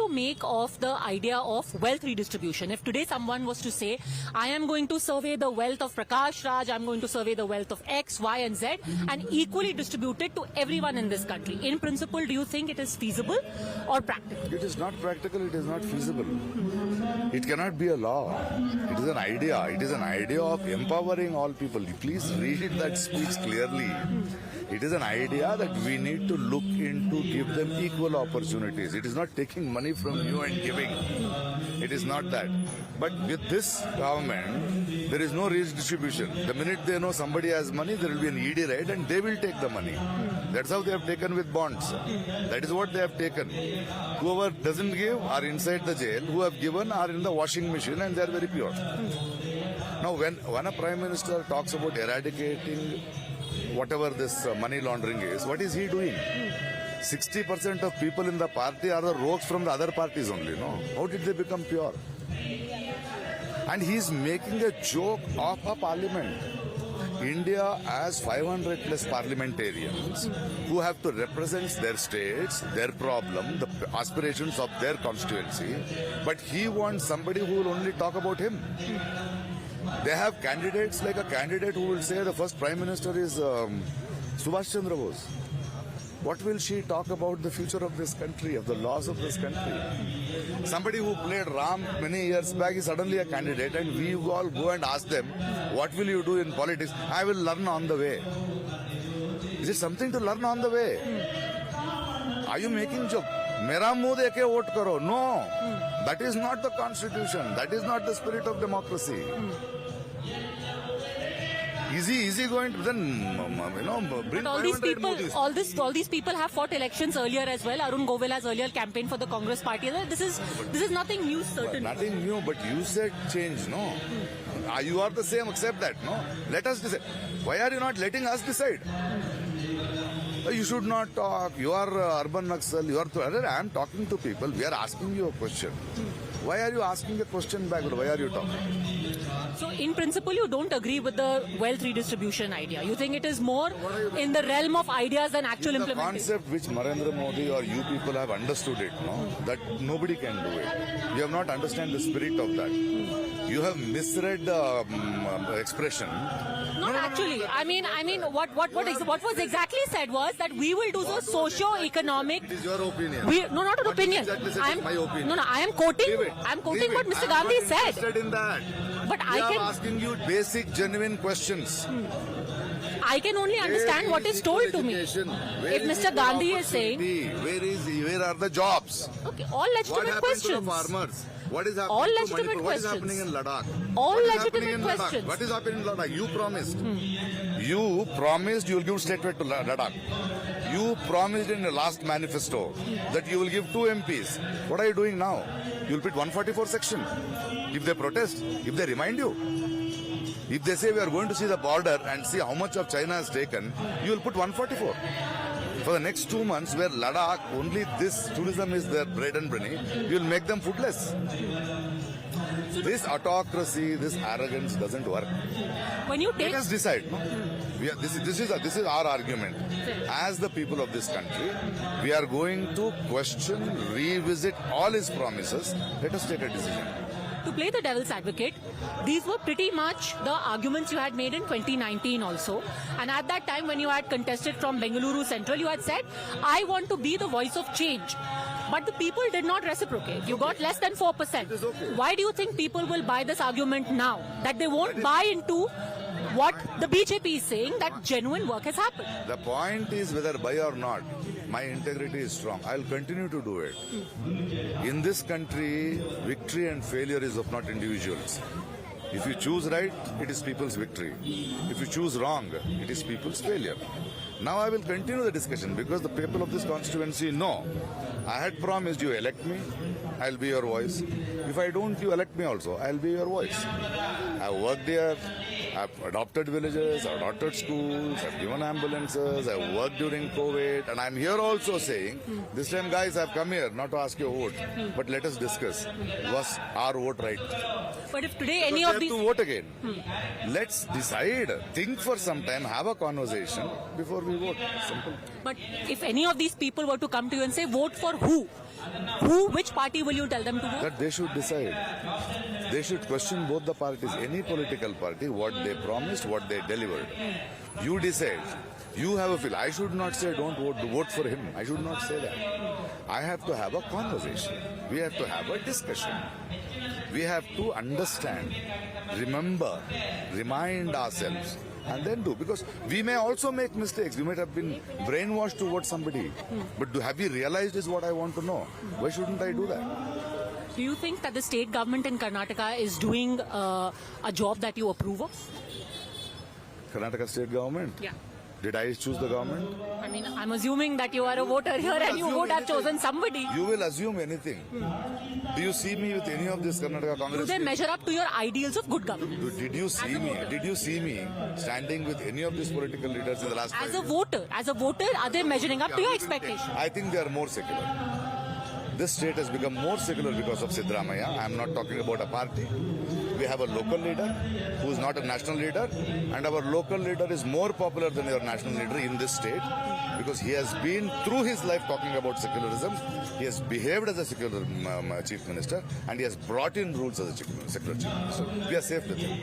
you make of the idea of wealth redistribution? If today someone was to say, I am going to survey the wealth of Prakash Raj, I'm going to survey the wealth of X, Y and Z and equally distribute it to everyone in this country. In principle, do you think it is feasible or practical? It is not practical, it is not feasible. It cannot be a law. It is an idea. It is an idea of empowering all people. Please read that speech clearly. It is an idea that we need to look into, give them equal opportunities. It is not taking money from you and giving. It is not that. But with this government, there is no redistribution. The minute they know somebody has money, there will be an ED raid and they will take the money. That's how they have taken with bonds. That is what they have taken. Whoever doesn't give are inside the jail. Who have given are in the washing machine and they are very pure. Now, when a Prime Minister talks about eradicating whatever this money laundering is, what is he doing? 60% of people in the party are the rogues from the other parties only, no? How did they become pure? And he's making a joke of a parliament. India has 500 plus parliamentarians who have to represent their states, their problem, the aspirations of their constituency. But he wants somebody who will only talk about him. They have candidates like a candidate who will say the first Prime Minister is Subhash Chandra Bose. What will she talk about the future of this country, of the laws of this country? Somebody who played Ram many years back is suddenly a candidate and we all go and ask them, what will you do in politics? I will learn on the way. Is it something to learn on the way? Are you making joke? Mera muh dekhe vote karo. No. That is not the constitution. That is not the spirit of democracy. Is he going to then, bring all these people, all these people have fought elections earlier as well. Arun Govil has earlier campaigned for the Congress party. This is nothing new, certainly. Nothing new, but you said change, no? You are the same, accept that, no? Let us decide. Why are you not letting us decide? You should not talk. You are urban Naxal. You are. I am talking to people. We are asking you a question. Why are you asking a question back? Why are you talking? So, in principle, you don't agree with the wealth redistribution idea. You think it is more in the realm of ideas than actual implementation. The concept which Narendra Modi or you people have understood it, no? That nobody can do it. You have not understand the spirit of that. You have misread the expression. Not actually. I mean, what was exactly said was that we will do the socio-economic. It is your opinion. No, not an opinion. Exactly said my opinion. No, I am quoting. I am quoting what Mr. Gandhi said. I am not interested in that. But I am asking you basic, genuine questions. I can only understand what is told to me. If Mr. Gandhi is saying, where are the jobs? Okay, all legitimate questions. What happened to the farmers? What is happening all to legitimate Manipur? questions. What is happening in Ladakh? All what legitimate questions. What is happening in Ladakh? You promised. You promised you will give state weight to Ladakh. You promised in the last manifesto that you will give 2 MPs. What are you doing now? You will put 144 section. If they protest, if they remind you, if they say we are going to see the border and see how much of China has taken, you will put 144. For the next 2 months, where Ladakh, only this tourism is their bread and butter, you will make them foodless. This autocracy, this arrogance doesn't work. When you take... Let us decide. No? This is our argument. As the people of this country, we are going to question, revisit all his promises. Let us take a decision. To play the devil's advocate, these were pretty much the arguments you had made in 2019 also. And at that time, when you had contested from Bengaluru Central, you had said, I want to be the voice of change. But the people did not reciprocate. You got less than 4%. Okay. Why do you think people will buy this argument now? That they won't buy into what the BJP is saying, that genuine work has happened. The point is whether buy or not, my integrity is strong. I'll continue to do it. In this country, victory and failure is of not individuals. If you choose right, it is people's victory. If you choose wrong, it is people's failure. Now I will continue the discussion because the people of this constituency know. I had promised you elect me, I'll be your voice. If I don't, you elect me also, I'll be your voice. I worked there. I've adopted villages, I've adopted schools, I've given ambulances, I've worked during COVID, and I'm here also saying, this time guys, I've come here not to ask your vote, but let us discuss, was our vote right? But if today any of these... to vote again. Let's decide, think for some time, have a conversation before we vote. Simple. But if any of these people were to come to you and say, vote for who? Which party will you tell them to vote? That they should decide. They should question both the parties, any political party, what they promised, what they delivered. You decide. You have a feel. I should not say don't vote for him. I should not say that. I have to have a conversation. We have to have a discussion. We have to understand, remember, remind ourselves, and then do. Because we may also make mistakes. We might have been brainwashed to vote somebody. But have we realized is what I want to know. Why shouldn't I do that? Do you think that the state government in Karnataka is doing a job that you approve of? Karnataka state government? Yeah. Did I choose the government? I mean, I'm assuming that you are a voter here and you would have chosen somebody. You will assume anything. Do you see me with any of this Karnataka Do Congress? they measure up to your ideals of good governance? Did you see me? Did you see me standing with any of these political leaders in the last 5 As years? a voter, are they measuring up to your expectations? I think they are more secular. This state has become more secular because of Siddaramaiah. I am not talking about a party. We have a local leader who is not a national leader, and our local leader is more popular than your national leader in this state because he has been through his life talking about secularism. He has behaved as a secular chief minister, and he has brought in rules as a secular chief minister. We are safe with him.